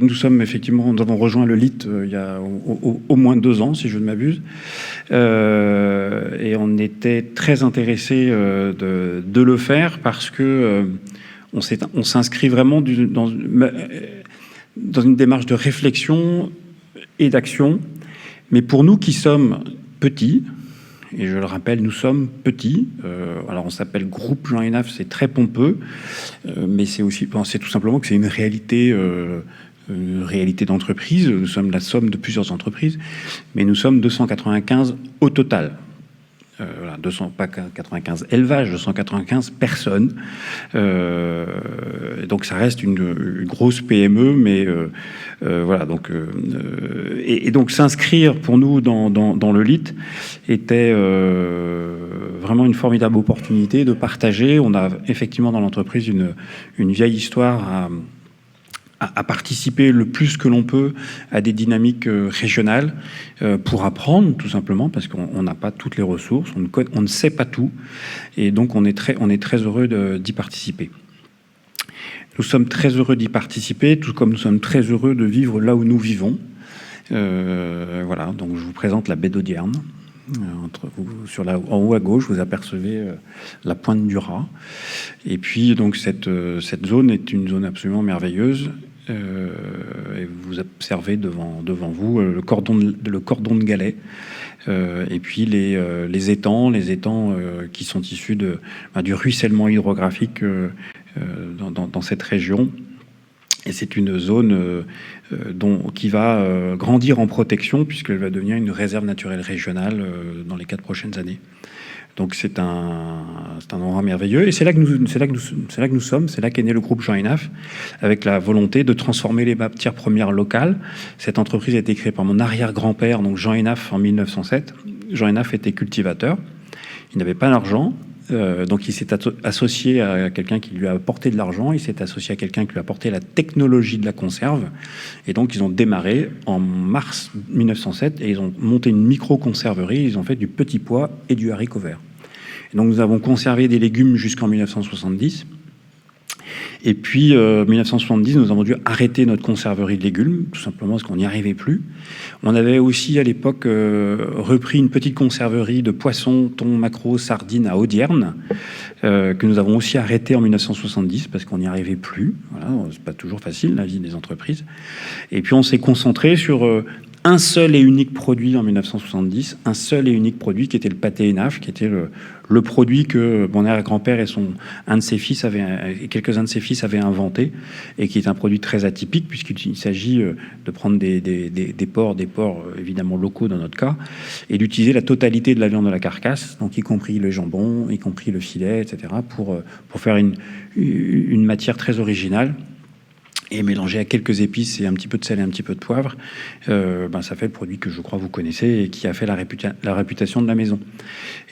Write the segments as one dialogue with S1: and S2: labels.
S1: Nous avons rejoint le LIT il y a au moins 2 ans, si je ne m'abuse, et on était très intéressés de le faire parce que on s'inscrit vraiment dans une démarche de réflexion et d'action. Mais pour nous qui sommes petits, et je le rappelle, nous sommes petits. Alors on s'appelle Groupe Jean Hénaf, c'est très pompeux, mais c'est tout simplement que c'est une réalité d'entreprise. Nous sommes la somme de plusieurs entreprises, mais nous sommes 295 au total. Voilà, pas 95 élevages, 295 personnes. Donc ça reste une grosse PME, mais voilà. Donc, et donc s'inscrire pour nous dans le LIT était vraiment une formidable opportunité de partager. On a effectivement dans l'entreprise une vieille histoire à participer le plus que l'on peut à des dynamiques régionales pour apprendre, tout simplement, parce qu'on n'a pas toutes les ressources, on ne sait pas tout, et donc on est très heureux d'y participer. Nous sommes très heureux d'y participer, tout comme nous sommes très heureux de vivre là où nous vivons. Voilà, donc je vous présente la baie d'Audierne. En haut à gauche, vous apercevez la pointe du Raz. Et puis, donc, cette zone est une zone absolument merveilleuse. Et vous observez devant vous le cordon de galets. Et puis les étangs qui sont issus du ruissellement hydrographique dans cette région. Et c'est une zone qui va grandir en protection puisqu'elle va devenir une réserve naturelle régionale dans les 4 prochaines années. Donc c'est un endroit merveilleux. Et c'est là que nous sommes. C'est là qu'est né le groupe Jean Hénaf, avec la volonté de transformer les matières premières locales. Cette entreprise a été créée par mon arrière-grand-père, donc Jean Hénaf, en 1907. Jean Hénaf était cultivateur. Il n'avait pas d'argent. Donc il s'est associé à quelqu'un qui lui a apporté de l'argent, il s'est associé à quelqu'un qui lui a apporté la technologie de la conserve, et donc ils ont démarré en mars 1907 et ils ont monté une micro-conserverie, ils ont fait du petit pois et du haricot vert. Et donc nous avons conservé des légumes jusqu'en 1970. Et puis, 1970, nous avons dû arrêter notre conserverie de légumes, tout simplement parce qu'on n'y arrivait plus. On avait aussi, à l'époque, repris une petite conserverie de poissons, thon, maquereaux, sardines à Audierne, que nous avons aussi arrêté en 1970 parce qu'on n'y arrivait plus. Voilà, c'est pas toujours facile, la vie des entreprises. Et puis, on s'est concentré sur un seul et unique produit en 1970, un seul et unique produit qui était le pâté Hénaf, qui était le produit que mon arrière-grand-père et quelques-uns de ses fils avaient inventé, et qui est un produit très atypique puisqu'il s'agit de prendre des porcs évidemment locaux dans notre cas, et d'utiliser la totalité de la viande de la carcasse, donc y compris le jambon, y compris le filet, etc., pour faire une matière très originale. Et mélangé à quelques épices et un petit peu de sel et un petit peu de poivre, ça fait le produit que je crois vous connaissez et qui a fait la réputation de la maison.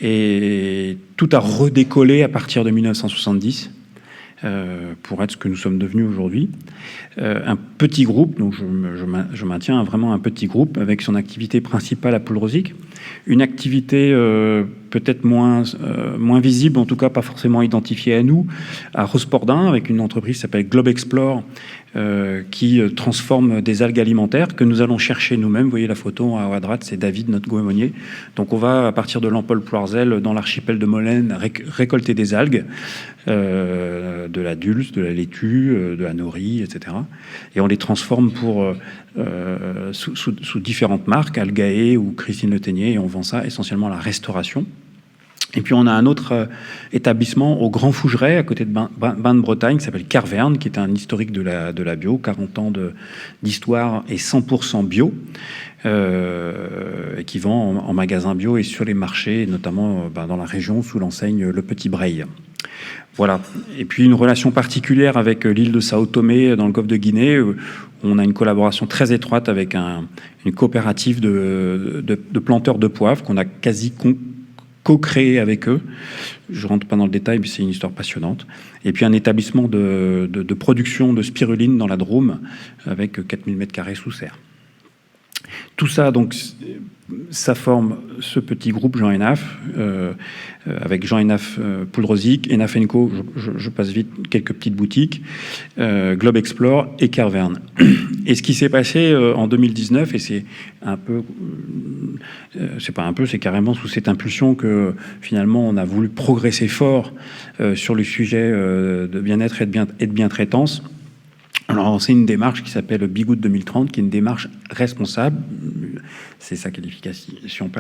S1: Et tout a redécollé à partir de 1970 pour être ce que nous sommes devenus aujourd'hui. Un petit groupe, donc je maintiens vraiment un petit groupe avec son activité principale à Poulrosic, une activité peut-être moins visible, en tout cas pas forcément identifiée à nous, à Rospordin, avec une entreprise qui s'appelle Globe Explore, qui transforme des algues alimentaires que nous allons chercher nous-mêmes. Vous voyez la photo à droite, c'est David, notre goémonier. Donc on va, à partir de l'Empole-Ploirzel, dans l'archipel de Molène, récolter des algues, de la dulce, de la laitue, de la nori, etc. Et on les transforme sous différentes marques, Algae ou Christine Le Ténier, et on vend ça essentiellement à la restauration. Et puis on a un autre établissement au Grand Fougeray, à côté de Bain de Bretagne, qui s'appelle Carverne, qui est un historique de la bio, 40 ans d'histoire et 100% bio, et qui vend en magasin bio et sur les marchés, notamment dans la région sous l'enseigne Le Petit Breil. Voilà. Et puis une relation particulière avec l'île de Sao Tomé dans le golfe de Guinée. On a une collaboration très étroite avec une coopérative de planteurs de poivre qu'on a quasi co-créé avec eux. Je ne rentre pas dans le détail, mais c'est une histoire passionnante. Et puis un établissement de production de spiruline dans la Drôme avec 4000 m² sous serre. Tout ça, donc, ça forme ce petit groupe Jean Enaf, avec Jean Enaf Poudrosic, Enaf & Co, je passe vite, quelques petites boutiques, Globe Explore et Carverne. Et ce qui s'est passé en 2019, et c'est un peu, c'est pas un peu, c'est carrément sous cette impulsion que finalement on a voulu progresser fort sur le sujet de bien-être et de bien-traitance. Alors, c'est une démarche qui s'appelle Bigoud 2030, qui est une démarche responsable, c'est sa qualification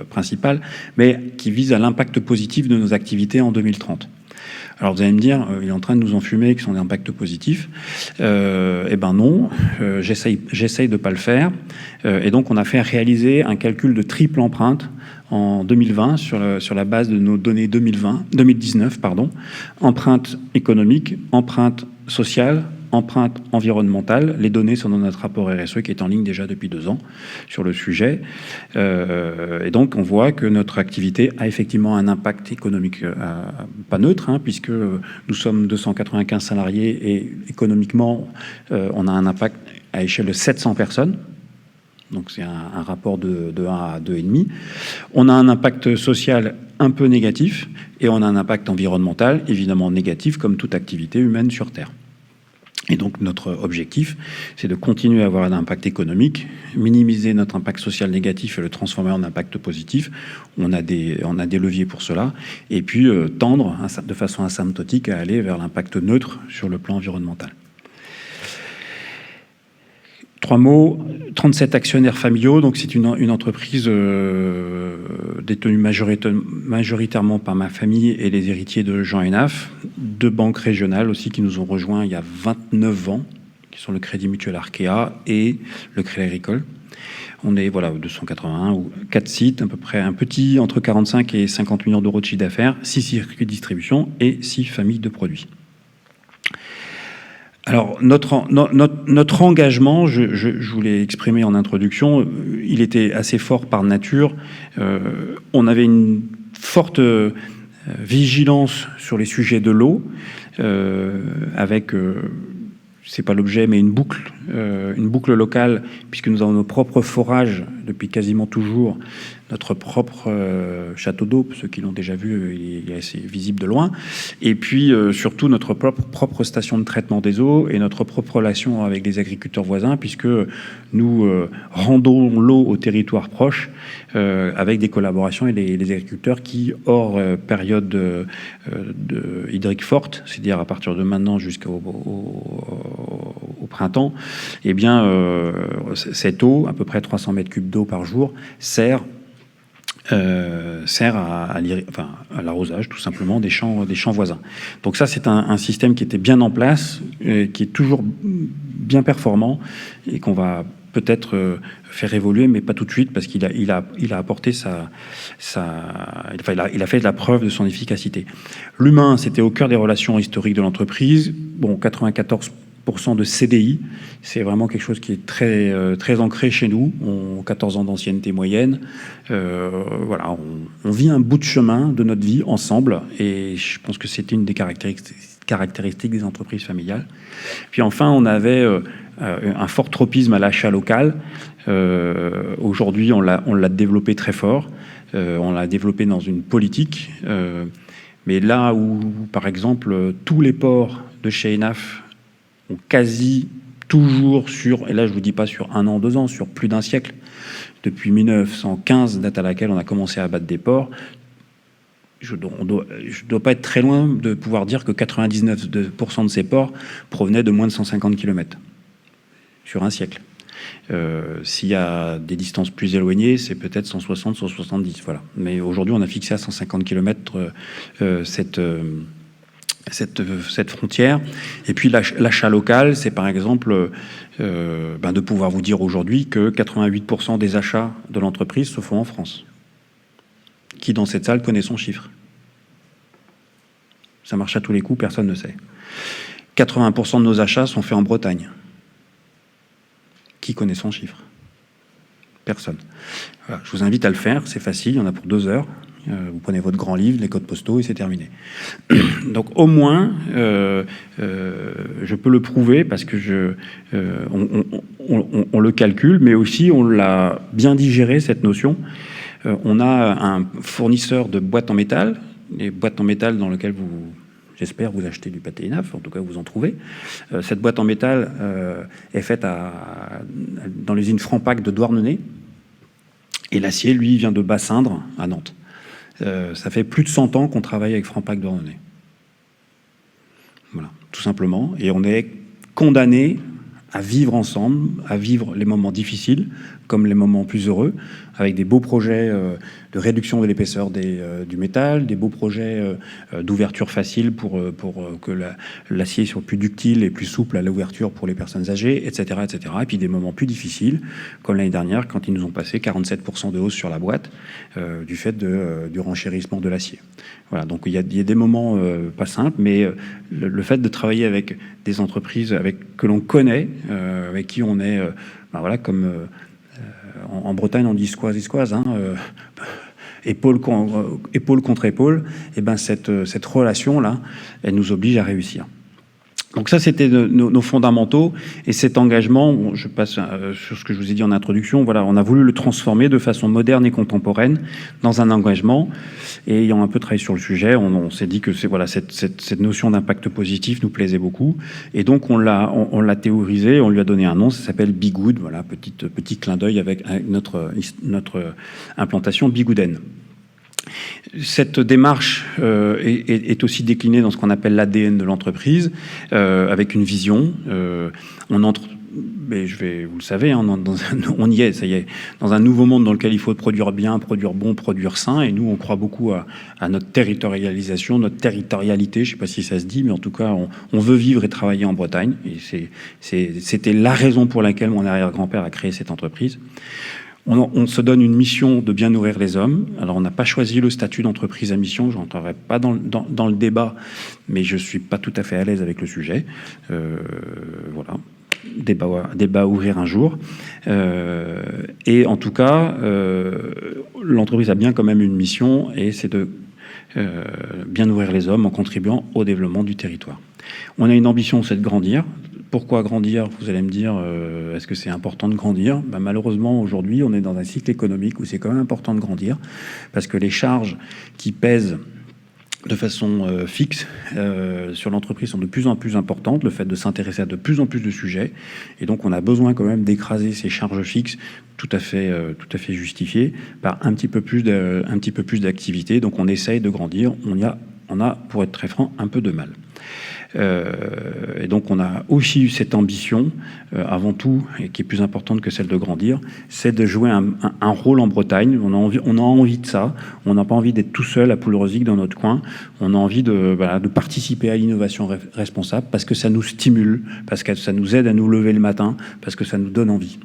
S1: principale, mais qui vise à l'impact positif de nos activités en 2030. Alors, vous allez me dire, il est en train de nous enfumer avec son impact positif. Eh ben non, j'essaye de ne pas le faire. Et donc, on a fait réaliser un calcul de triple empreinte en 2020 sur la base de nos données 2019, empreinte économique, empreinte sociale, empreinte environnementale. Les données sont dans notre rapport RSE qui est en ligne déjà depuis 2 ans sur le sujet. Et donc, on voit que notre activité a effectivement un impact économique pas neutre, puisque nous sommes 295 salariés et économiquement, on a un impact à échelle de 700 personnes. Donc, c'est un rapport de 1 à 2,5. On a un impact social un peu négatif et on a un impact environnemental évidemment négatif comme toute activité humaine sur Terre. Et donc, notre objectif, c'est de continuer à avoir un impact économique, minimiser notre impact social négatif et le transformer en impact positif. On a des leviers pour cela. Et puis, tendre de façon asymptotique à aller vers l'impact neutre sur le plan environnemental. 3 mots, 37 actionnaires familiaux, donc c'est une entreprise détenue majoritairement par ma famille et les héritiers de Jean Enaf, 2 banques régionales aussi qui nous ont rejoints il y a 29 ans, qui sont le Crédit Mutuel Arkea et le Crédit Agricole. On est 281 ou 4 sites, à peu près un petit, entre 45 et 50 millions d'euros de chiffre d'affaires, 6 circuits de distribution et 6 familles de produits. Alors, notre engagement, je vous l'ai exprimé en introduction, il était assez fort par nature. On avait une forte vigilance sur les sujets de l'eau, avec, c'est pas l'objet, mais une boucle locale, puisque nous avons nos propres forages depuis quasiment toujours, notre propre château d'eau, ceux qui l'ont déjà vu, il est assez visible de loin, et puis surtout notre propre station de traitement des eaux et notre propre relation avec les agriculteurs voisins, puisque nous rendons l'eau aux territoires proches avec des collaborations et les agriculteurs qui, hors période hydrique forte, c'est-à-dire à partir de maintenant jusqu'au printemps, eh bien, cette eau, à peu près 300 mètres cubes d'eau par jour, sert à l'arrosage tout simplement des champs voisins. Donc ça, c'est un système qui était bien en place, qui est toujours bien performant et qu'on va peut-être faire évoluer, mais pas tout de suite, parce qu'il a apporté il a fait de la preuve de son efficacité. L'humain, c'était au cœur des relations historiques de l'entreprise. Bon, 94% de CDI, c'est vraiment quelque chose qui est très ancré chez nous. 14 ans d'ancienneté moyenne. Voilà, on vit un bout de chemin de notre vie ensemble, et je pense que c'était une des caractéristiques des entreprises familiales. Puis enfin, on avait un fort tropisme à l'achat local. Aujourd'hui, on l'a développé très fort. On l'a développé dans une politique. Mais là où, par exemple, tous les ports de chez Enaf ont quasi toujours et là je vous dis pas sur 1 an, 2 ans, sur plus d'un siècle, depuis 1915, date à laquelle on a commencé à abattre des ports, je dois pas être très loin de pouvoir dire que 99% de ces ports provenaient de moins de 150 km sur un siècle. S'il y a des distances plus éloignées, c'est peut-être 160, 170, voilà. Mais aujourd'hui, on a fixé à 150 km cette frontière. Et puis l'achat local, c'est par exemple de pouvoir vous dire aujourd'hui que 88% des achats de l'entreprise se font en France. Qui dans cette salle connaît son chiffre? Ça marche à tous les coups, personne ne sait. 80% de nos achats sont faits en Bretagne. Qui connaît son chiffre? Personne. Voilà, je vous invite à le faire, c'est facile, il y en a pour 2 heures. Vous prenez votre grand livre, les codes postaux, et c'est terminé. Donc au moins, je peux le prouver parce que on le calcule, mais aussi on l'a bien digéré, cette notion. On a un fournisseur de boîtes en métal, les boîtes en métal dans lesquelles j'espère vous achetez du pâté ENAF, en tout cas vous en trouvez. Cette boîte en métal est faite dans l'usine Franpac de Douarnenez, et l'acier, lui, vient de Bassindre, à Nantes. Ça fait plus de 100 ans qu'on travaille avec Franpac Douarnenez. Voilà, tout simplement. Et on est condamné à vivre ensemble, à vivre les moments difficiles comme les moments plus heureux, avec des beaux projets de réduction de l'épaisseur du métal, des beaux projets d'ouverture facile pour que l'acier soit plus ductile et plus souple à l'ouverture pour les personnes âgées, etc., etc. Et puis des moments plus difficiles, comme l'année dernière, quand ils nous ont passé 47% de hausse sur la boîte du fait du renchérissement de l'acier. Voilà, donc il y a des moments pas simples, mais le fait de travailler avec des entreprises que l'on connaît, avec qui on est, voilà, comme en Bretagne on dit squaz, hein, épaule contre épaule, et ben cette relation-là, elle nous oblige à réussir. Donc ça, c'était nos fondamentaux, et cet engagement, bon, je passe sur ce que je vous ai dit en introduction, voilà, on a voulu le transformer de façon moderne et contemporaine dans un engagement, et ayant un peu travaillé sur le sujet, on s'est dit que voilà, cette notion d'impact positif nous plaisait beaucoup, et donc on l'a théorisé, on lui a donné un nom, ça s'appelle Be Good, voilà, petit clin d'œil avec notre implantation Be Gooden. Cette démarche est aussi déclinée dans ce qu'on appelle l'ADN de l'entreprise, avec une vision. On entre, mais vous le savez, hein, on y est, ça y est, dans un nouveau monde dans lequel il faut produire bien, produire bon, produire sain, et nous, on croit beaucoup à notre territorialisation, notre territorialité, je ne sais pas si ça se dit, mais en tout cas, on veut vivre et travailler en Bretagne, et c'était la raison pour laquelle mon arrière-grand-père a créé cette entreprise. On se donne une mission de bien nourrir les hommes. Alors, on n'a pas choisi le statut d'entreprise à mission. Je n'entrerai pas dans le débat, mais je ne suis pas tout à fait à l'aise avec le sujet. Voilà. Débat à ouvrir un jour. Et en tout cas, l'entreprise a bien quand même une mission, et c'est de bien nourrir les hommes en contribuant au développement du territoire. On a une ambition, c'est de grandir. Pourquoi grandir? Vous allez me dire, est-ce que c'est important de grandir? Malheureusement, aujourd'hui, on est dans un cycle économique où c'est quand même important de grandir, parce que les charges qui pèsent de façon fixe sur l'entreprise sont de plus en plus importantes, le fait de s'intéresser à de plus en plus de sujets, et donc on a besoin quand même d'écraser ces charges fixes tout à fait justifiées par un petit peu plus d'activité. Donc on essaye de grandir, on a, pour être très franc, un peu de mal. Et donc on a aussi eu cette ambition, avant tout, et qui est plus importante que celle de grandir, c'est de jouer un rôle en Bretagne. On a envie de ça. On n'a pas envie d'être tout seul à Poule-Rosique dans notre coin. On a envie de participer à l'innovation responsable, parce que ça nous stimule, parce que ça nous aide à nous lever le matin, parce que ça nous donne envie.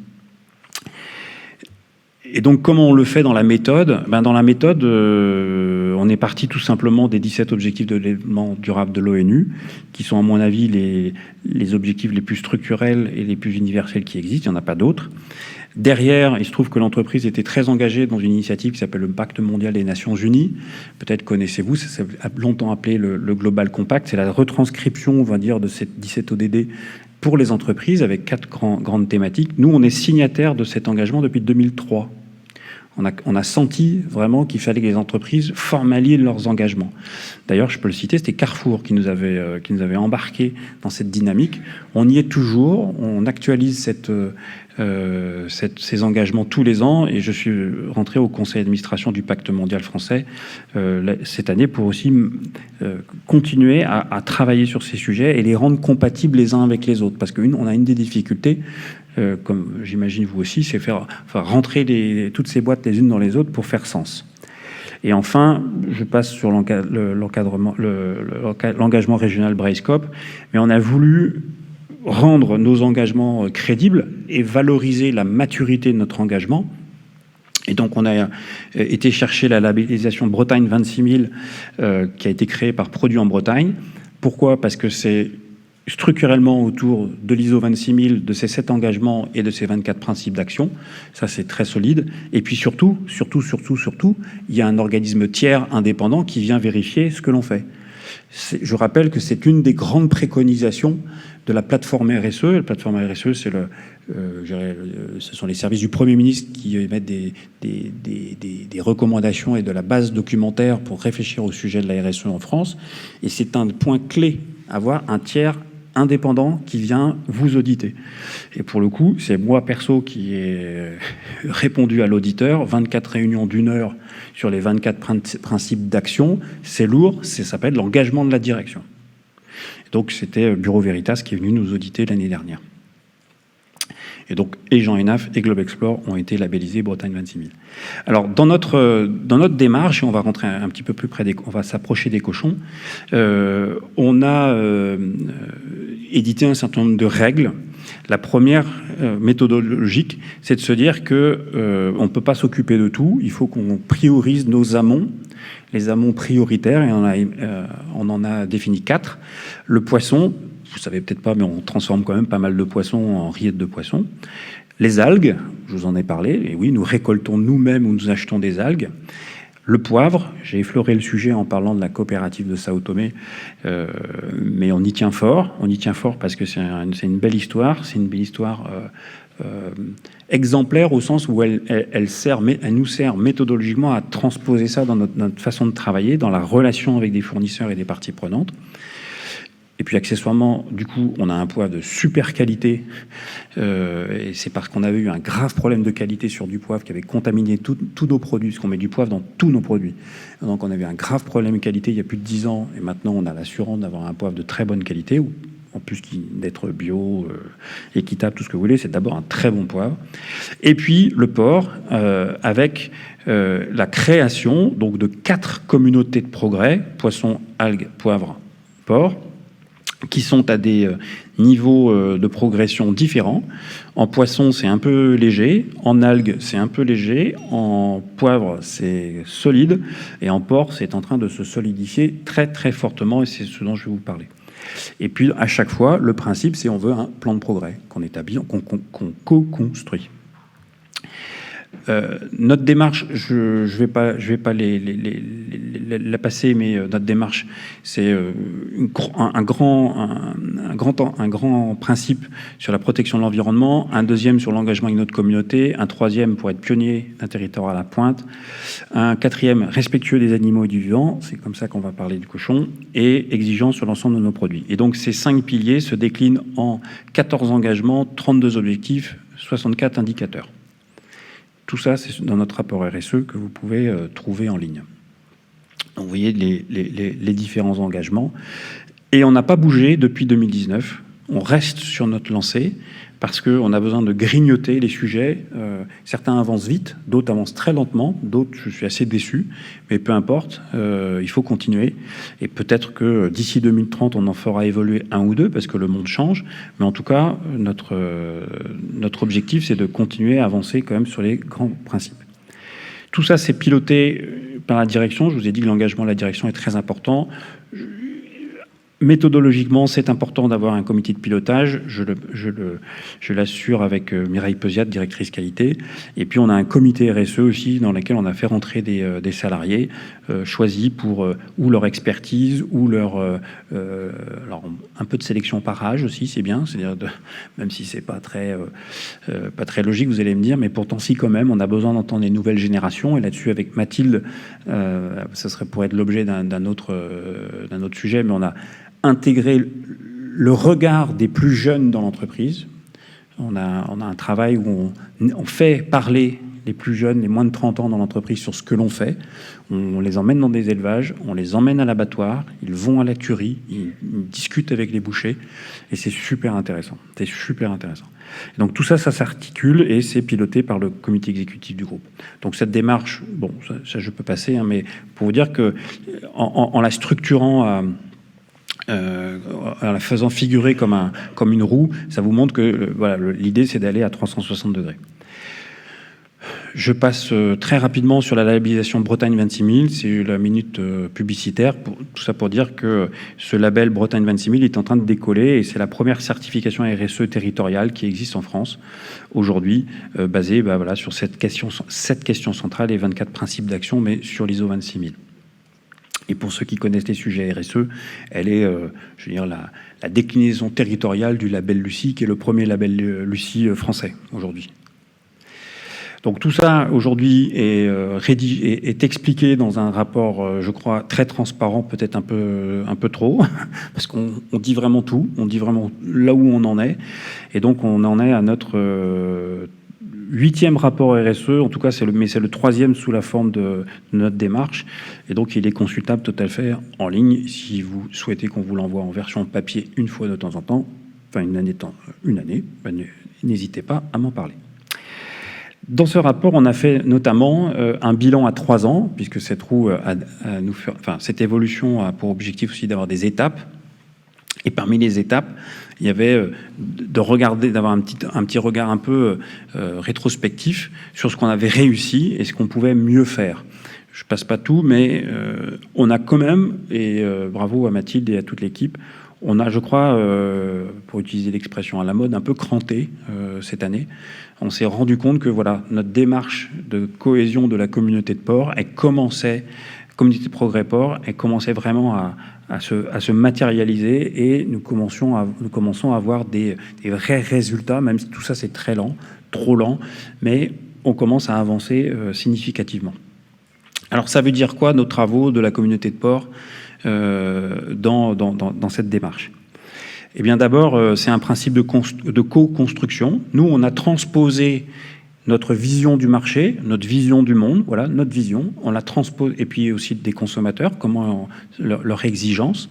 S1: Et donc, comment on le fait dans la méthode? Dans la méthode, on est parti tout simplement des 17 objectifs de développement durable de l'ONU, qui sont, à mon avis, les objectifs les plus structurels et les plus universels qui existent. Il n'y en a pas d'autres. Derrière, il se trouve que l'entreprise était très engagée dans une initiative qui s'appelle le Pacte mondial des Nations Unies. Peut-être connaissez-vous, ça s'est longtemps appelé le Global Compact. C'est la retranscription, on va dire, de ces 17 ODD pour les entreprises, avec 4 grandes thématiques. Nous, on est signataires de cet engagement depuis 2003. On a senti vraiment qu'il fallait que les entreprises formalisent leurs engagements. D'ailleurs, je peux le citer, c'était Carrefour qui nous avait embarqués dans cette dynamique. On y est toujours, on actualise ces engagements tous les ans, et je suis rentré au conseil d'administration du Pacte mondial français cette année pour aussi continuer à travailler sur ces sujets et les rendre compatibles les uns avec les autres. Parce qu'on a une des difficultés, comme j'imagine vous aussi, c'est faire rentrer toutes ces boîtes les unes dans les autres pour faire sens. Et enfin, je passe sur l'engagement régional Braillescope, mais on a voulu rendre nos engagements crédibles et valoriser la maturité de notre engagement. Et donc, on a été chercher la labellisation Bretagne 26 000 qui a été créée par Produits en Bretagne. Pourquoi? Parce que c'est structurellement autour de l'ISO 26000, de ces 7 engagements et de ces 24 principes d'action. Ça, c'est très solide. Et puis surtout, il y a un organisme tiers indépendant qui vient vérifier ce que l'on fait. Je rappelle que c'est une des grandes préconisations de la plateforme RSE. La plateforme RSE, ce sont les services du Premier ministre qui émettent des recommandations et de la base documentaire pour réfléchir au sujet de la RSE en France. Et c'est un point clé, avoir un tiers indépendant qui vient vous auditer. Et pour le coup, c'est moi perso qui ai répondu à l'auditeur, 24 réunions d'1 heure sur les 24 principes d'action, c'est lourd, ça s'appelle l'engagement de la direction. Donc c'était Bureau Veritas qui est venu nous auditer l'année dernière. Et donc, et Jean Enaf et Globexplore ont été labellisés Bretagne 26000. Alors, dans notre démarche, et on va rentrer un petit peu plus près on va s'approcher des cochons, on a édité un certain nombre de règles. La première méthodologique, c'est de se dire que on ne peut pas s'occuper de tout. Il faut qu'on priorise nos amont, les amont prioritaires, et on en a défini 4. Le poisson, vous savez peut-être pas, mais on transforme quand même pas mal de poissons en rillettes de poissons. Les algues, je vous en ai parlé, et oui, nous récoltons nous-mêmes ou nous achetons des algues. Le poivre, j'ai effleuré le sujet en parlant de la coopérative de Sao Tomé, mais on y tient fort. On y tient fort parce que c'est une belle histoire. C'est une belle histoire exemplaire au sens où elle nous sert méthodologiquement à transposer ça dans notre façon de travailler, dans la relation avec des fournisseurs et des parties prenantes. Et puis accessoirement, du coup, on a un poivre de super qualité. Et c'est parce qu'on avait eu un grave problème de qualité sur du poivre qui avait contaminé tous nos produits, parce qu'on met du poivre dans tous nos produits. Donc on avait un grave problème de qualité il y a plus de 10 ans. Et maintenant, on a l'assurance d'avoir un poivre de très bonne qualité, ou en plus d'être bio, équitable, tout ce que vous voulez. C'est d'abord un très bon poivre. Et puis le porc, avec la création donc de 4 communautés de progrès, poisson, algues, poivre, porc, qui sont à des niveaux de progression différents. En poisson, c'est un peu léger. En algues, c'est un peu léger. En poivre, c'est solide. Et en porc, c'est en train de se solidifier très, très fortement. Et c'est ce dont je vais vous parler. Et puis, à chaque fois, le principe, c'est on veut un plan de progrès qu'on établit, qu'on co-construit. Notre démarche, je vais pas la passer, mais notre démarche, c'est un grand principe sur la protection de l'environnement, un deuxième sur l'engagement avec notre communauté, un troisième pour être pionnier d'un territoire à la pointe, un quatrième respectueux des animaux et du vivant, c'est comme ça qu'on va parler du cochon, et exigeant sur l'ensemble de nos produits. Et donc ces 5 piliers se déclinent en 14 engagements, 32 objectifs, 64 indicateurs. Tout ça, c'est dans notre rapport RSE que vous pouvez trouver en ligne. Donc, vous voyez les différents engagements. Et on n'a pas bougé depuis 2019. On reste sur notre lancée parce qu'on a besoin de grignoter les sujets. Certains avancent vite, d'autres avancent très lentement, d'autres, je suis assez déçu. Mais peu importe, il faut continuer. Et peut-être que d'ici 2030, on en fera évoluer un ou deux parce que le monde change. Mais en tout cas, notre objectif, c'est de continuer à avancer quand même sur les grands principes. Tout ça, c'est piloté par la direction. Je vous ai dit que l'engagement de la direction est très important. Méthodologiquement, c'est important d'avoir un comité de pilotage. Je l'assure avec Mireille Peusiat, directrice qualité. Et puis, on a un comité RSE aussi dans lequel on a fait rentrer des salariés choisis pour ou leur expertise ou alors un peu de sélection par âge aussi, c'est bien. C'est-à-dire même si c'est pas très logique, vous allez me dire, mais pourtant si quand même, on a besoin d'entendre les nouvelles générations. Et là-dessus, avec Mathilde, ça serait pour être l'objet d'un autre sujet, mais on a intégrer le regard des plus jeunes dans l'entreprise. On a un travail où on fait parler les plus jeunes, les moins de 30 ans dans l'entreprise sur ce que l'on fait. On les emmène dans des élevages, on les emmène à l'abattoir, ils vont à la curie, ils discutent avec les bouchers et c'est super intéressant. C'est super intéressant. Et donc tout ça, ça s'articule et c'est piloté par le comité exécutif du groupe. Donc cette démarche, bon, ça je peux passer, hein, mais pour vous dire que en la structurant en la faisant figurer comme une roue, ça vous montre que voilà, l'idée c'est d'aller à 360 degrés. Je passe très rapidement sur la labellisation Bretagne 26 000. C'est la minute publicitaire. Tout ça pour dire que ce label Bretagne 26 000 est en train de décoller et c'est la première certification RSE territoriale qui existe en France aujourd'hui, basée voilà, sur cette question centrale et 24 principes d'action, mais sur l'ISO 26 000. Et pour ceux qui connaissent les sujets RSE, elle est, je veux dire, la déclinaison territoriale du label Lucie, qui est le premier label Lucie français aujourd'hui. Donc tout ça aujourd'hui est expliqué dans un rapport, je crois, très transparent, peut-être un peu trop, parce qu'on dit vraiment tout, on dit vraiment là où on en est, et donc on en est à notre 8e rapport RSE, en tout cas c'est le 3e sous la forme de notre démarche, et donc il est consultable tout à fait en ligne si vous souhaitez qu'on vous l'envoie en version papier une fois de temps en temps, enfin une année, n'hésitez pas à m'en parler. Dans ce rapport, on a fait notamment un bilan à 3 ans, puisque cette roue cette évolution a pour objectif aussi d'avoir des étapes. Et parmi les étapes, il y avait d'avoir un petit regard un peu rétrospectif sur ce qu'on avait réussi et ce qu'on pouvait mieux faire. Je passe pas tout, mais on a quand même, et bravo à Mathilde et à toute l'équipe, on a, je crois, pour utiliser l'expression à la mode, un peu cranté cette année. On s'est rendu compte que voilà, notre démarche de cohésion de la communauté de port, communauté de progrès port, elle commençait vraiment à se matérialiser et nous commençons à avoir des vrais résultats, même si tout ça c'est très lent, trop lent, mais on commence à avancer significativement. Alors ça veut dire quoi nos travaux de la communauté de port dans cette démarche? Eh bien d'abord, c'est un principe de co-construction. Nous, on a transposé notre vision du marché, notre vision du monde, voilà, notre vision, on la transpose, et puis aussi des consommateurs, comment leur exigence.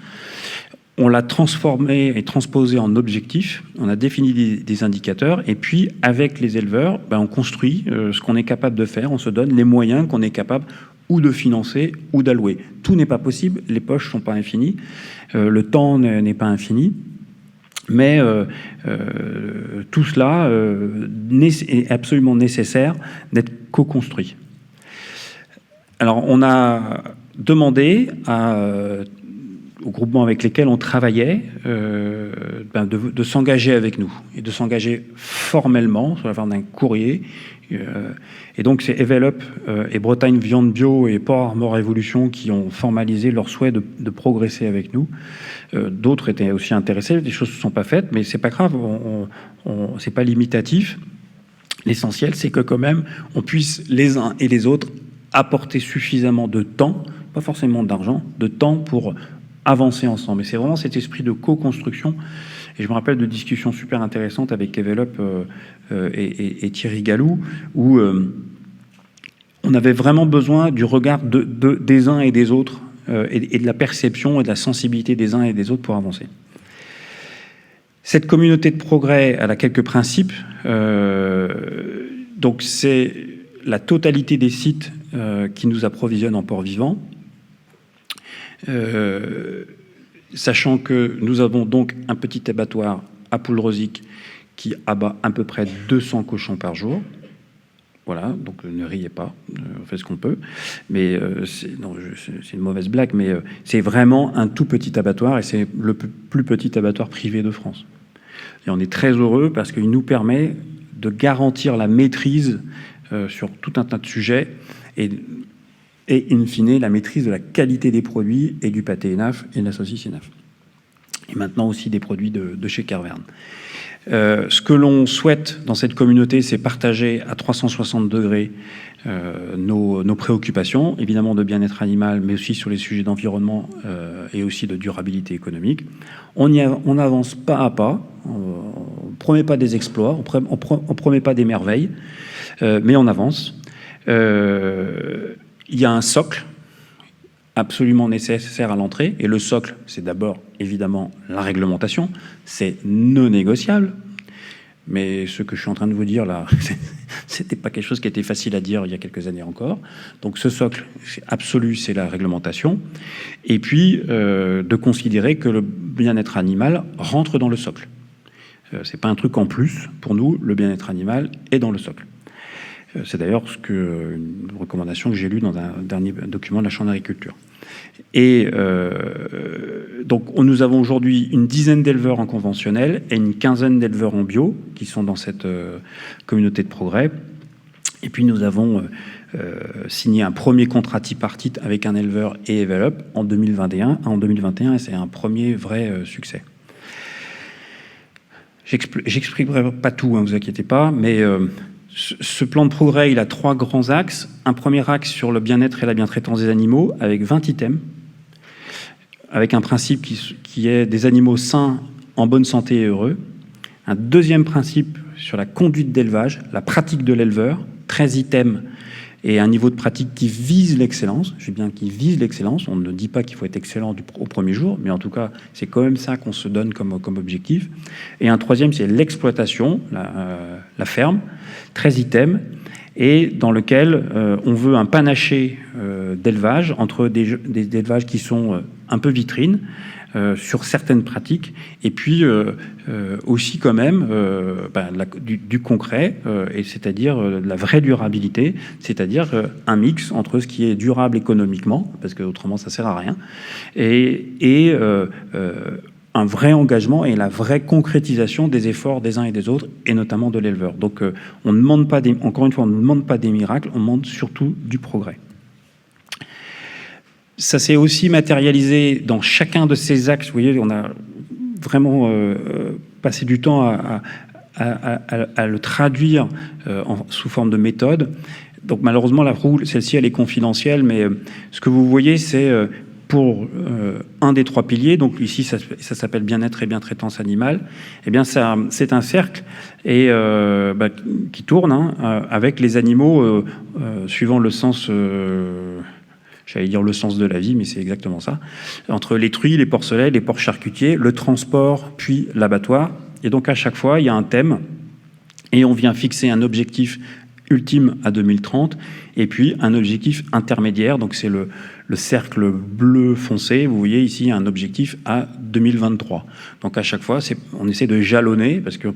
S1: On l'a transformé et transposé en objectifs, on a défini des indicateurs, et puis avec les éleveurs, on construit ce qu'on est capable de faire, on se donne les moyens qu'on est capable ou de financer ou d'allouer. Tout n'est pas possible, les poches ne sont pas infinies, le temps n'est pas infini, mais tout cela est absolument nécessaire d'être co-construit. Alors, on a demandé aux groupements avec lesquels on travaillait de s'engager avec nous et de s'engager formellement sous la forme d'un courrier. Et donc, c'est Evelop et Bretagne Viande Bio et Port Armor Evolution qui ont formalisé leur souhait de progresser avec nous. D'autres étaient aussi intéressés, les choses ne se sont pas faites, mais c'est pas grave, c'est pas limitatif. L'essentiel, c'est que quand même, on puisse les uns et les autres apporter suffisamment de temps, pas forcément d'argent, de temps pour avancer ensemble. Et c'est vraiment cet esprit de co-construction. Et je me rappelle de discussions super intéressantes avec Evelop et Thierry Gallou, où on avait vraiment besoin du regard des uns et des autres, et de la perception et de la sensibilité des uns et des autres pour avancer. Cette communauté de progrès, elle a quelques principes. Donc c'est la totalité des sites qui nous approvisionnent en port vivant. Sachant que nous avons donc un petit abattoir à Poule-Rosic qui abat à peu près 200 cochons par jour. Voilà, donc ne riez pas, on fait ce qu'on peut. Mais c'est une mauvaise blague, mais c'est vraiment un tout petit abattoir et c'est le plus petit abattoir privé de France. Et on est très heureux parce qu'il nous permet de garantir la maîtrise sur tout un tas de sujets et in fine la maîtrise de la qualité des produits et du pâté ENAF et de la saucisse ENAF. Et maintenant aussi des produits de chez Carverne. Ce que l'on souhaite dans cette communauté, c'est partager à 360 degrés nos préoccupations, évidemment de bien-être animal, mais aussi sur les sujets d'environnement et aussi de durabilité économique. On avance pas à pas, on ne promet pas des exploits, on promet pas des merveilles, mais on avance. Il y a un socle absolument nécessaire à l'entrée, et le socle, c'est d'abord évidemment la réglementation, c'est non négociable, mais ce que je suis en train de vous dire là, c'était pas quelque chose qui était facile à dire il y a quelques années encore. Donc ce socle absolu, c'est la réglementation, et puis de considérer que le bien-être animal rentre dans le socle. C'est pas un truc en plus, pour nous, le bien-être animal est dans le socle. C'est d'ailleurs une recommandation que j'ai lue dans un dernier document de la Chambre d'agriculture. Et donc, nous avons aujourd'hui une dizaine d'éleveurs en conventionnel et une quinzaine d'éleveurs en bio qui sont dans cette communauté de progrès. Et puis, nous avons signé un premier contrat tripartite avec un éleveur et Evalop en 2021, et c'est un premier vrai succès. J'expliquerai pas tout, hein, vous inquiétez pas, mais ce plan de progrès, il a 3 grands axes. Un premier axe sur le bien-être et la bientraitance des animaux, avec 20 items, avec un principe qui est des animaux sains, en bonne santé et heureux. Un deuxième principe sur la conduite d'élevage, la pratique de l'éleveur, 13 items et un niveau de pratique qui vise l'excellence. Je dis bien qui vise l'excellence. On ne dit pas qu'il faut être excellent au premier jour, mais en tout cas, c'est quand même ça qu'on se donne comme objectif. Et un troisième, c'est l'exploitation, la ferme, 13 items, et dans lequel on veut un panaché d'élevage entre des élevages qui sont un peu vitrines, sur certaines pratiques, et puis aussi quand même du concret, et c'est-à-dire de la vraie durabilité, c'est-à-dire un mix entre ce qui est durable économiquement, parce que autrement ça sert à rien, et un vrai engagement et la vraie concrétisation des efforts des uns et des autres, et notamment de l'éleveur. Donc on ne demande pas encore une fois, on ne demande pas des miracles, on demande surtout du progrès. Ça s'est aussi matérialisé dans chacun de ces axes. Vous voyez, on a vraiment passé du temps à le traduire sous forme de méthode. Donc malheureusement, la roue, celle-ci, elle est confidentielle, mais ce que vous voyez, c'est pour un des 3 piliers, donc ici ça s'appelle bien-être et bientraitance animale, eh bien c'est un cercle et, qui tourne avec les animaux suivant le sens... j'allais dire le sens de la vie, mais c'est exactement ça. Entre les truies, les porcelets, les porcs charcutiers, le transport, puis l'abattoir. Et donc, à chaque fois, il y a un thème et on vient fixer un objectif ultime à 2030 et puis un objectif intermédiaire. Donc, c'est le cercle bleu foncé. Vous voyez ici un objectif à 2023. Donc, à chaque fois, on essaie de jalonner parce que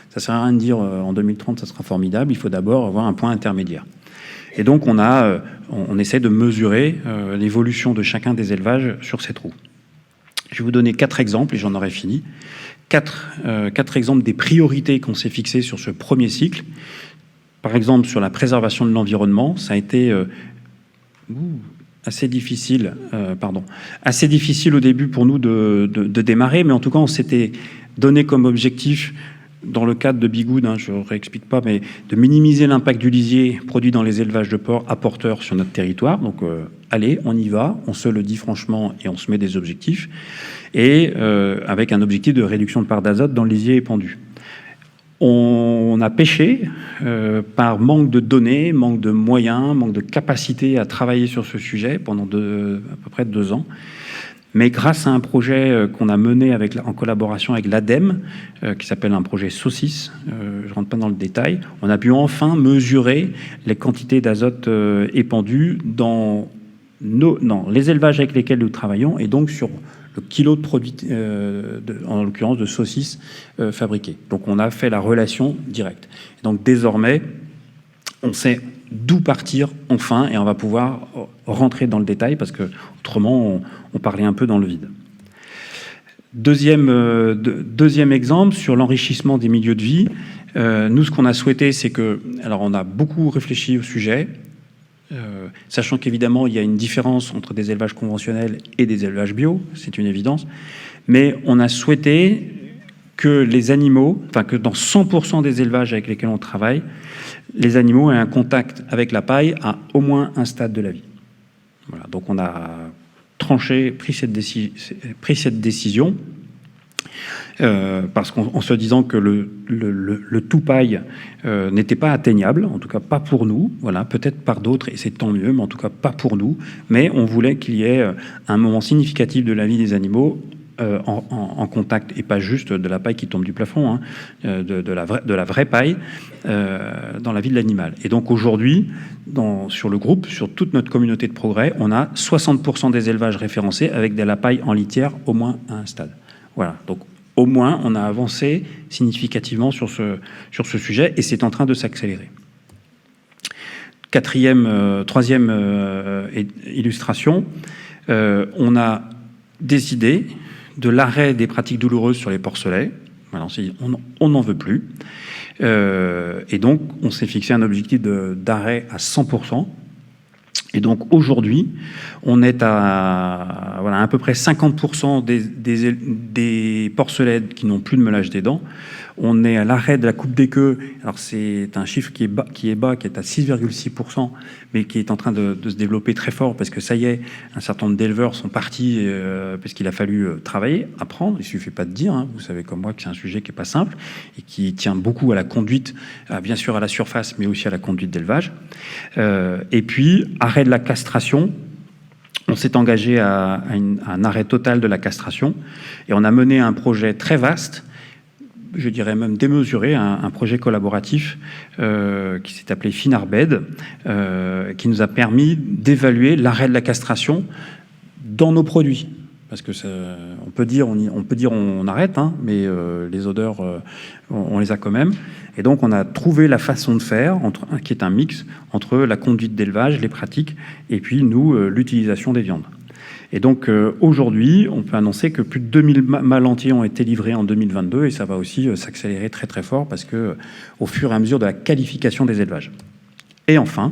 S1: ça ne sert à rien de dire en 2030, ça sera formidable. Il faut d'abord avoir un point intermédiaire. Et donc, on essaie de mesurer l'évolution de chacun des élevages sur cette roue. Je vais vous donner 4 exemples, et j'en aurai fini. 4 exemples des priorités qu'on s'est fixées sur ce premier cycle. Par exemple, sur la préservation de l'environnement, ça a été assez difficile au début pour nous de démarrer, mais en tout cas, on s'était donné comme objectif, dans le cadre de Bigoud, je ne réexplique pas, mais de minimiser l'impact du lisier produit dans les élevages de porcs à porteurs sur notre territoire. Donc, allez, on y va, on se le dit franchement et on se met des objectifs. Et avec un objectif de réduction de part d'azote dans le lisier épandu. On a pêché par manque de données, manque de moyens, manque de capacité à travailler sur ce sujet pendant à peu près 2 ans. Mais grâce à un projet qu'on a mené en collaboration avec l'ADEME, qui s'appelle un projet Saucisse, je ne rentre pas dans le détail, on a pu enfin mesurer les quantités d'azote épandues dans les élevages avec lesquels nous travaillons, et donc sur le kilo de produits, en l'occurrence de saucisses fabriquées. Donc on a fait la relation directe. Et donc désormais, on sait d'où partir enfin, et on va pouvoir rentrer dans le détail, parce que autrement on parlait un peu dans le vide. Deuxième exemple, sur l'enrichissement des milieux de vie. Nous, ce qu'on a souhaité, c'est que... Alors, on a beaucoup réfléchi au sujet, sachant qu'évidemment, il y a une différence entre des élevages conventionnels et des élevages bio, c'est une évidence, mais on a souhaité que les animaux, que dans 100% des élevages avec lesquels on travaille, les animaux aient un contact avec la paille à au moins un stade de la vie. Voilà, donc on a pris cette décision, parce qu'en se disant que le tout paille n'était pas atteignable, en tout cas pas pour nous, voilà, peut-être par d'autres, et c'est tant mieux, mais en tout cas pas pour nous, mais on voulait qu'il y ait un moment significatif de la vie des animaux en contact, et pas juste de la paille qui tombe du plafond, de la vraie paille dans la vie de l'animal. Et donc aujourd'hui, sur le groupe, sur toute notre communauté de progrès, on a 60% des élevages référencés avec de la paille en litière au moins à un stade. Voilà, donc au moins on a avancé significativement sur ce sujet, et c'est en train de s'accélérer. Troisième illustration, on a décidé de l'arrêt des pratiques douloureuses sur les porcelets. Alors, on n'en veut plus. Et donc, on s'est fixé un objectif d'arrêt à 100%. Et donc, aujourd'hui, on est à peu près 50% des porcelets qui n'ont plus de meulage des dents. On est à l'arrêt de la coupe des queues. Alors, c'est un chiffre qui est bas, qui est à 6,6%, mais qui est en train de se développer très fort parce que ça y est, un certain nombre d'éleveurs sont partis parce qu'il a fallu travailler, apprendre. Il ne suffit pas de dire, hein. Vous savez comme moi que c'est un sujet qui n'est pas simple et qui tient beaucoup à la conduite, bien sûr à la surface, mais aussi à la conduite d'élevage. Et puis, arrêt de la castration. On s'est engagé à un arrêt total de la castration et on a mené un projet très vaste, je dirais même démesuré, un projet collaboratif qui s'est appelé Finarbed, qui nous a permis d'évaluer l'arrêt de la castration dans nos produits. Parce que on peut dire on arrête, hein, mais les odeurs, on les a quand même. Et donc on a trouvé la façon de faire, qui est un mix entre la conduite d'élevage, les pratiques, et puis nous, l'utilisation des viandes. Et donc aujourd'hui, on peut annoncer que plus de 2000 mâles entiers ont été livrés en 2022 et ça va aussi s'accélérer très très fort parce que au fur et à mesure de la qualification des élevages. Et enfin,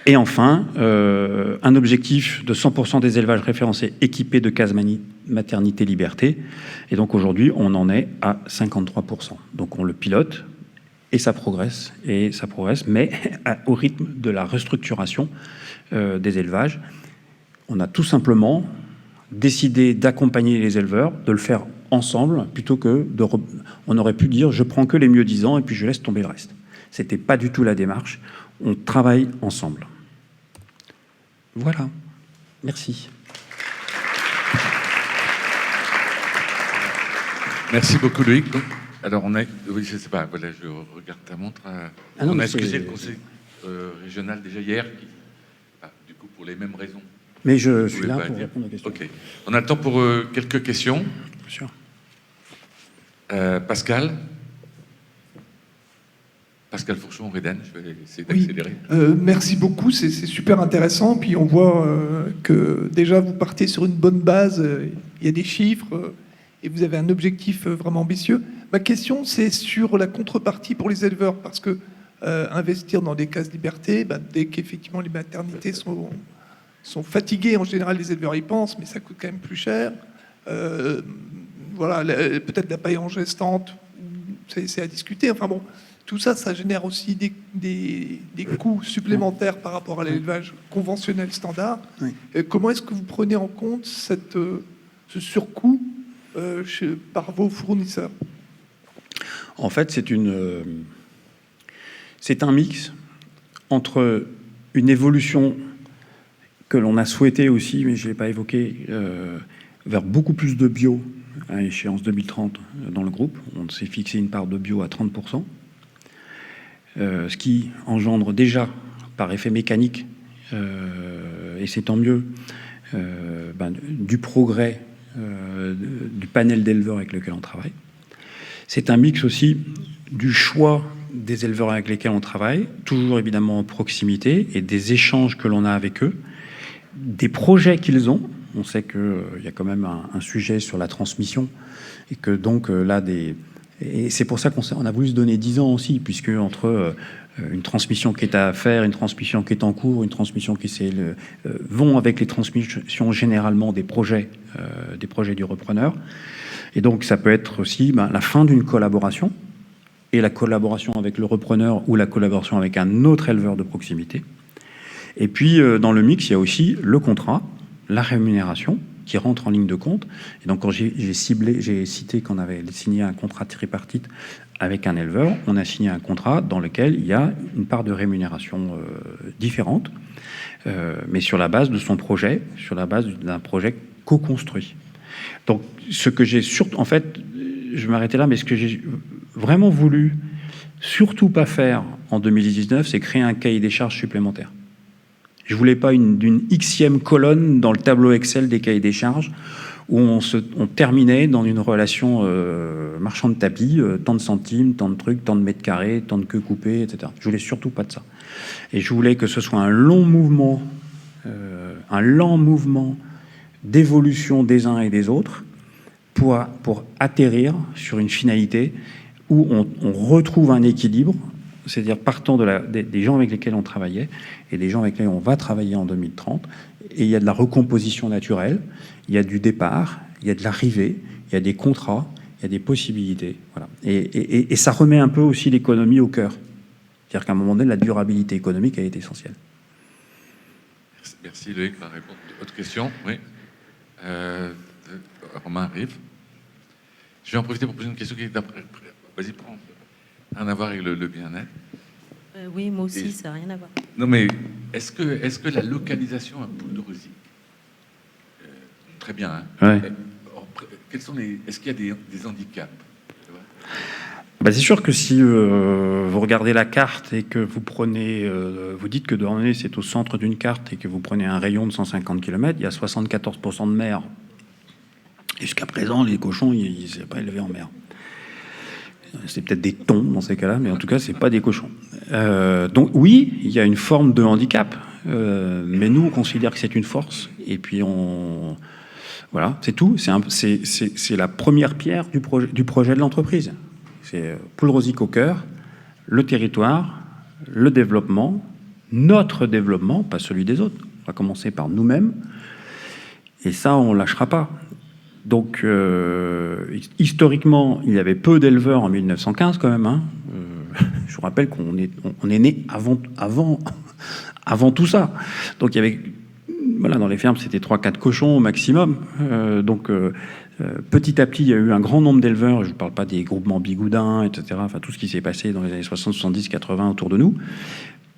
S1: un objectif de 100% des élevages référencés équipés de cases maternité liberté. Et donc aujourd'hui, on en est à 53%. Donc on le pilote et ça progresse, mais au rythme de la restructuration des élevages. On a tout simplement décidé d'accompagner les éleveurs, de le faire ensemble, plutôt que on aurait pu dire je prends que les mieux-disants et puis je laisse tomber le reste. C'était pas du tout la démarche. On travaille ensemble. Voilà. Merci.
S2: Merci beaucoup, Loïc. Alors, oui, je ne sais pas, voilà, je regarde ta montre. On a excusé le conseil régional déjà hier, du coup, pour les mêmes raisons.
S1: Mais je suis là pour répondre aux questions.
S2: Ok. On a le temps pour quelques questions.
S1: Bien sûr.
S2: Pascal Fourchon, Reden, je vais essayer d'accélérer.
S3: Merci beaucoup, c'est super intéressant. Puis on voit que déjà vous partez sur une bonne base, il y a des chiffres et vous avez un objectif vraiment ambitieux. Ma question, c'est sur la contrepartie pour les éleveurs, parce que investir dans des cases liberté, dès qu'effectivement les maternités sont fatiguées, en général les éleveurs y pensent, mais ça coûte quand même plus cher. Voilà, peut-être la paille en gestante, c'est à discuter. Enfin bon. Tout ça, ça génère aussi des coûts supplémentaires par rapport à l'élevage conventionnel standard. Oui. Comment est-ce que vous prenez en compte ce surcoût par vos fournisseurs?
S1: En fait, c'est un mix entre une évolution que l'on a souhaité aussi, mais je ne l'ai pas évoqué, vers beaucoup plus de bio à échéance 2030 dans le groupe. On s'est fixé une part de bio à 30%. Ce qui engendre déjà, par effet mécanique, et c'est tant mieux, du progrès du panel d'éleveurs avec lequel on travaille. C'est un mix aussi du choix des éleveurs avec lesquels on travaille, toujours évidemment en proximité, et des échanges que l'on a avec eux, des projets qu'ils ont. On sait qu'il y a quand même un sujet sur la transmission, et que donc là, et c'est pour ça qu'on a voulu se donner 10 ans aussi, puisque entre une transmission qui est à faire, une transmission qui est en cours, une transmission qui vont avec les transmissions généralement des projets du repreneur. Et donc ça peut être aussi la fin d'une collaboration, et la collaboration avec le repreneur ou la collaboration avec un autre éleveur de proximité. Et puis dans le mix, il y a aussi le contrat, la rémunération, qui rentre en ligne de compte. Et donc, quand j'ai cité qu'on avait signé un contrat tripartite avec un éleveur, on a signé un contrat dans lequel il y a une part de rémunération différente, mais sur la base de son projet, sur la base d'un projet co-construit. Donc, ce que j'ai surtout... En fait, je vais m'arrêter là, mais ce que j'ai vraiment voulu surtout pas faire en 2019, c'est créer un cahier des charges supplémentaire. Je voulais pas d'une xème colonne dans le tableau Excel des cahiers des charges où on terminait dans une relation marchand de tapis, tant de centimes, tant de trucs, tant de mètres carrés, tant de queues coupées, etc. Je voulais surtout pas de ça. Et je voulais que ce soit un lent mouvement d'évolution des uns et des autres pour atterrir sur une finalité où on retrouve un équilibre, c'est-à-dire partant des gens avec lesquels on travaillait et des gens avec lesquels on va travailler en 2030. Et il y a de la recomposition naturelle, il y a du départ, il y a de l'arrivée, il y a des contrats, il y a des possibilités. Voilà. Et ça remet un peu aussi l'économie au cœur. C'est-à-dire qu'à un moment donné, la durabilité économique a été essentielle.
S2: Merci Loïc. Va répondre à votre question. Oui. Romain arrive. Je vais en profiter pour poser une question qui est d'après. Vas-y, prends. Rien à voir avec le bien-être.
S4: Oui, moi aussi, ça n'a rien à voir.
S2: Non, mais est-ce que la localisation à Poudrezy, très bien, hein,
S1: ouais.
S2: Est-ce qu'il y a des handicaps?
S1: C'est sûr que si vous regardez la carte et que vous prenez, vous dites que Douarnenez c'est au centre d'une carte et que vous prenez un rayon de 150 km, il y a 74% de mer. Et jusqu'à présent, les cochons, ils ne s'est pas élevés en mer. C'est peut-être des thons dans ces cas-là, mais en tout cas, c'est pas des cochons. Donc oui, il y a une forme de handicap, mais nous, on considère que c'est une force. Et puis voilà, c'est tout. C'est la première pierre du projet de l'entreprise. C'est Poudrezy au cœur, le territoire, le développement, notre développement, pas celui des autres. On va commencer par nous-mêmes, et ça, on lâchera pas. Donc, historiquement, il y avait peu d'éleveurs en 1915 quand même. Hein. Je vous rappelle qu'on est né avant tout ça. Donc, il y avait, voilà, dans les fermes, c'était 3-4 cochons au maximum. Petit à petit, il y a eu un grand nombre d'éleveurs. Je ne parle pas des groupements bigoudins, etc. Enfin, tout ce qui s'est passé dans les années 60, 70, 80 autour de nous.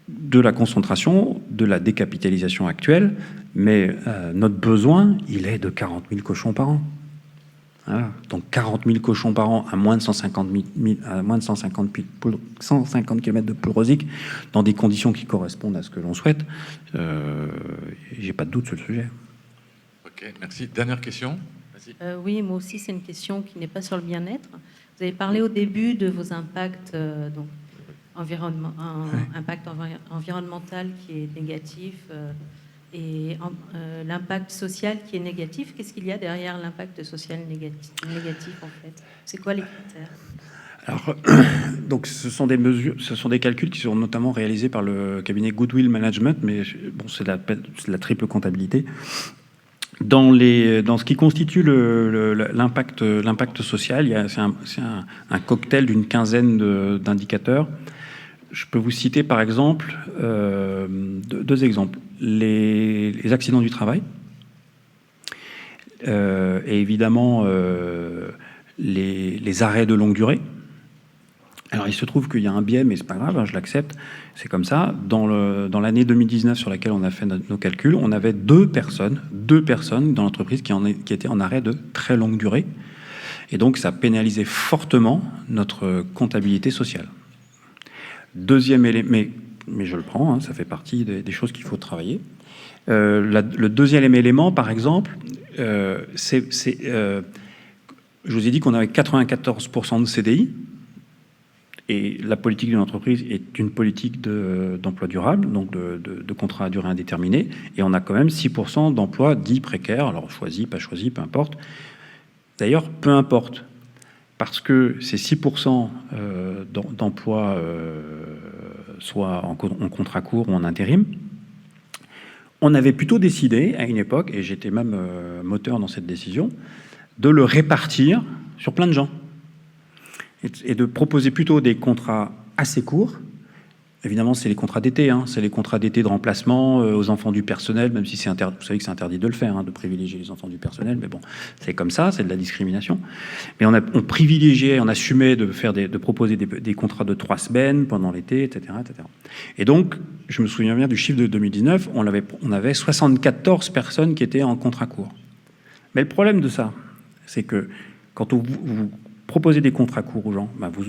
S1: De la concentration, de la décapitalisation actuelle. Mais notre besoin, il est de 40 000 cochons par an. Voilà. Donc 40 000 cochons par an à moins de 150 km de Poudrezy, dans des conditions qui correspondent à ce que l'on souhaite. J'ai pas de doute sur le sujet.
S2: Ok, merci. Dernière question.
S4: Oui, moi aussi, c'est une question qui n'est pas sur le bien-être. Vous avez parlé au début de vos impacts, donc impact environnemental qui est négatif et l'impact social qui est négatif. Qu'est-ce qu'il y a derrière l'impact social négatif en fait? C'est quoi les critères?
S1: Alors, donc ce sont des mesures, ce sont des calculs qui sont notamment réalisés par le cabinet Goodwill Management, mais bon, c'est la triple comptabilité. Dans ce qui constitue l'impact social, c'est un cocktail d'une quinzaine d'indicateurs. Je peux vous citer par exemple deux exemples. Les accidents du travail et évidemment les arrêts de longue durée. Alors il se trouve qu'il y a un biais, mais c'est pas grave, hein, je l'accepte, c'est comme ça. Dans l'année 2019 sur laquelle on a fait nos calculs, on avait deux personnes dans l'entreprise qui étaient en arrêt de très longue durée. Et donc ça pénalisait fortement notre comptabilité sociale. Deuxième élément, mais je le prends, hein, ça fait partie des choses qu'il faut travailler. Le deuxième élément, par exemple, je vous ai dit qu'on avait 94% de CDI, et la politique d'une entreprise est une politique d'emploi durable, donc de contrat à durée indéterminée, et on a quand même 6% d'emplois dits précaires, alors choisis, pas choisis, peu importe. D'ailleurs, peu importe, parce que ces 6% d'emplois, soit en contrat court ou en intérim, on avait plutôt décidé, à une époque, et j'étais même moteur dans cette décision, de le répartir sur plein de gens. Et de proposer plutôt des contrats assez courts. Évidemment, c'est les contrats d'été, hein, c'est les contrats d'été de remplacement aux enfants du personnel, même si c'est interdit, vous savez que c'est interdit de le faire, hein, de privilégier les enfants du personnel, mais bon, c'est comme ça, c'est de la discrimination. Mais on privilégiait, on assumait de proposer des contrats de 3 semaines pendant l'été, etc., etc. Et donc, je me souviens bien du chiffre de 2019, on avait 74 personnes qui étaient en contrat court. Mais le problème de ça, c'est que quand vous proposez des contrats courts aux gens, ben vous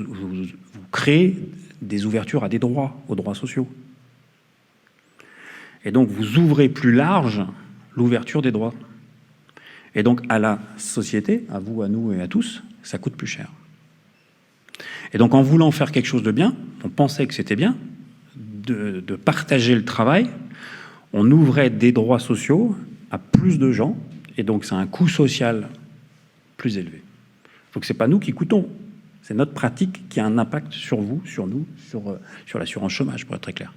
S1: créez des ouvertures à des droits, aux droits sociaux. Et donc, vous ouvrez plus large l'ouverture des droits. Et donc, à la société, à vous, à nous et à tous, ça coûte plus cher. Et donc, en voulant faire quelque chose de bien, on pensait que c'était bien, de partager le travail, on ouvrait des droits sociaux à plus de gens, et donc c'est un coût social plus élevé. Donc, c'est pas nous qui coûtons, c'est notre pratique qui a un impact sur vous, sur nous, sur l'assurance chômage, pour être très clair.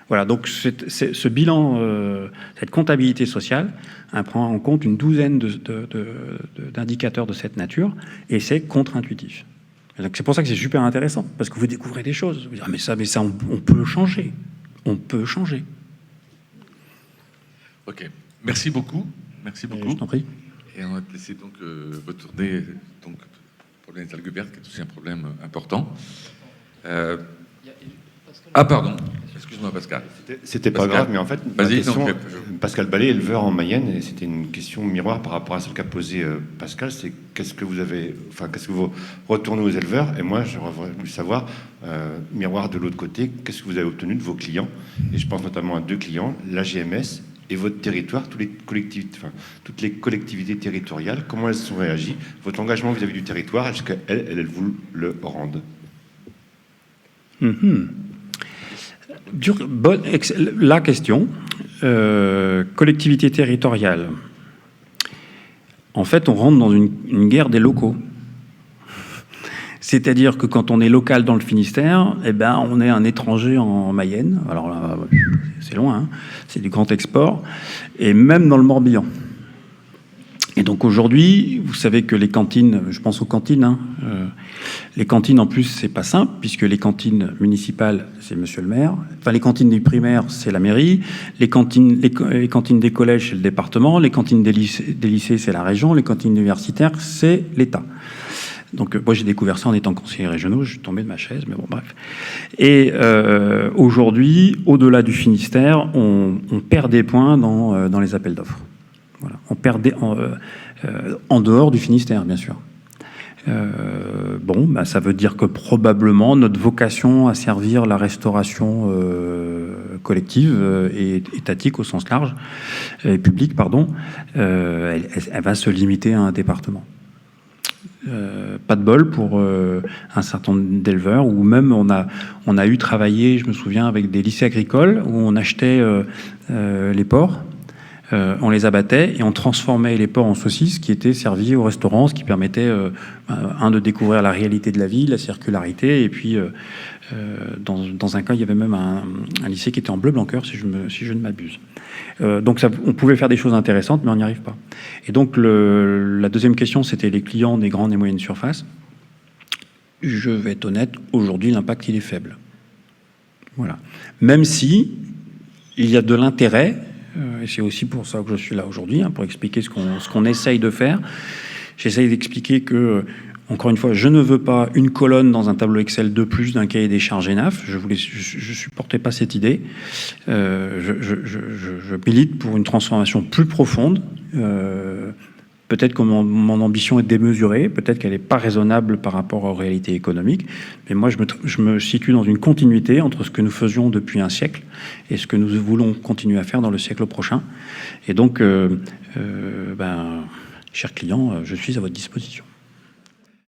S1: Voilà, donc ce bilan, cette comptabilité sociale, elle prend en compte une douzaine d'indicateurs de cette nature, et c'est contre-intuitif. Donc c'est pour ça que c'est super intéressant, parce que vous découvrez des choses. Vous dites, ah, mais ça, on peut changer. On peut changer.
S2: Ok, merci beaucoup. Merci beaucoup.
S1: Je t'en prie.
S2: Et on va te laisser donc retourner donc problème d'Algebert, qui est aussi un problème important. Ah pardon, excuse-moi Pascal.
S5: C'était pas grave, mais en fait, ma question,
S2: donc,
S5: Pascal Ballet, éleveur en Mayenne, et c'était une question miroir par rapport à celle qu'a posée Pascal, c'est qu'est-ce que vous retournez aux éleveurs? Et moi, j'aurais voulu savoir, miroir de l'autre côté, qu'est-ce que vous avez obtenu de vos clients? Et je pense notamment à deux clients, la GMS et votre territoire, toutes les collectivités territoriales, comment elles sont réagies, votre engagement vis-à-vis du territoire, est-ce qu'elles vous le rendent?
S1: La question, collectivité territoriale. En fait, on rentre dans une guerre des locaux. C'est-à-dire que quand on est local dans le Finistère, eh ben, on est un étranger en Mayenne. Alors là, c'est loin, hein, c'est du grand export. Et même dans le Morbihan. Et donc aujourd'hui, vous savez que les cantines, je pense aux cantines, hein, les cantines en plus c'est pas simple puisque les cantines municipales c'est monsieur le maire, enfin les cantines du primaire c'est la mairie, les cantines des collèges c'est le département, les cantines des lycées c'est la région, les cantines universitaires c'est l'État. Donc moi j'ai découvert ça en étant conseiller régional, je suis tombé de ma chaise, mais bon bref. Et aujourd'hui, au-delà du Finistère, on perd des points dans les appels d'offres. Voilà. On perd en dehors du Finistère, bien sûr. Ça veut dire que probablement notre vocation à servir la restauration collective et étatique au sens large, et publique, pardon, elle va se limiter à un département. Pas de bol pour un certain nombre d'éleveurs, ou même on a eu travaillé, je me souviens, avec des lycées agricoles où on achetait les porcs. On les abattait et on transformait les porcs en saucisses qui étaient servies au restaurant, ce qui permettait, de découvrir la réalité de la vie, la circularité, et puis dans un cas, il y avait même un lycée qui était en bleu blanc-cœur, si je ne m'abuse. Donc on pouvait faire des choses intéressantes, mais on n'y arrive pas. Et donc la deuxième question, c'était les clients des grandes et moyennes surfaces. Je vais être honnête, aujourd'hui, l'impact, il est faible. Voilà. Même si il y a de l'intérêt, et c'est aussi pour ça que je suis là aujourd'hui, pour expliquer ce qu'on essaye de faire. J'essaye d'expliquer que, encore une fois, je ne veux pas une colonne dans un tableau Excel de plus d'un cahier des charges ENAF. Je ne supportais pas cette idée. Je milite pour une transformation plus profonde. Peut-être que mon ambition est démesurée, peut-être qu'elle n'est pas raisonnable par rapport aux réalités économiques, mais moi je me situe dans une continuité entre ce que nous faisions depuis un siècle et ce que nous voulons continuer à faire dans le siècle prochain. Et donc, chers clients, je suis à votre disposition.